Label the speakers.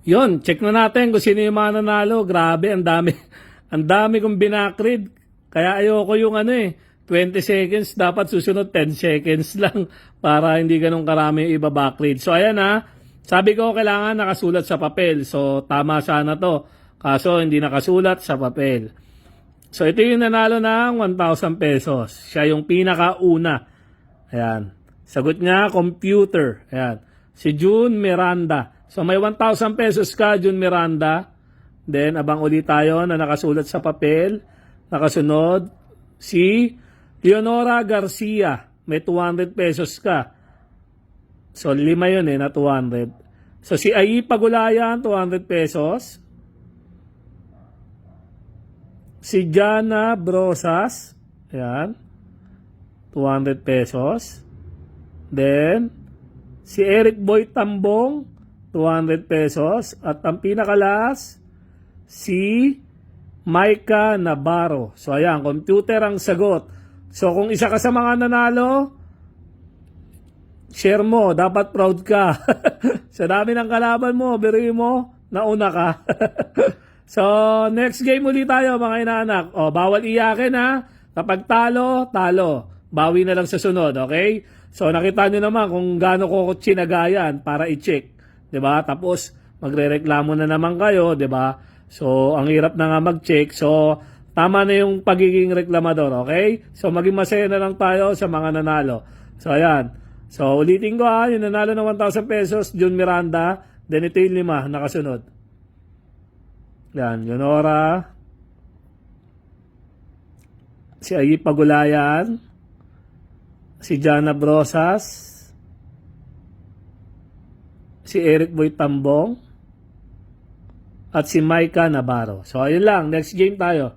Speaker 1: Yon, check na natin kung sino yung mga nanalo. Grabe, ang dami. Ang dami kong binakrid. Kaya ayoko yung 20 seconds. Dapat susunod 10 seconds lang para hindi ganun karami yung iba backread. So ayan sabi ko kailangan nakasulat sa papel. So tama sana to. Kaso hindi nakasulat sa papel. So ito yung nanalo ng 1,000 pesos. Siya yung pinakauna. Ayan. Sagot niya, computer. Ayan. Si June Miranda. So may 1,000 pesos ka, June Miranda. Then, abang ulit tayo na nakasulat sa papel. Nakasunod, si Leonora Garcia. May 200 pesos ka. So, 5 yun na 200. So, si Ayi Pagulayan, 200 pesos. Si Jana Brosas. Ayan. 200 pesos. Then, si Eric Boy Tambong, 200 pesos. At ang pinakalas, si Maika Navarro. So, ayan, computer ang sagot. So, kung isa ka sa mga nanalo, share mo. Dapat proud ka. Sa dami ng kalaban mo, biruin mo, nauna ka. So, next game ulit tayo, mga inaanak. O, bawal iyakin Kapag talo, talo. Bawi na lang sa sunod, okay? So, nakita nyo naman kung gaano ko tsinagayan para i-check. 'Di ba? Tapos, magrereklamo na naman kayo, 'di ba? So, ang hirap na nga mag-check. So, tama na yung pagiging reklamador, okay? So, maging masaya na lang tayo sa mga nanalo. So, ayan. So, ulitin ko yung nanalo ng 1,000 pesos, June Miranda. Then, ito yung 5, nakasunod. Yan, Leonora. Si Ayi Pagulayan. Si Jana Brosas. Si Eric Boy Tambong. At si Maika Navarro. So, ayun lang. Next game tayo.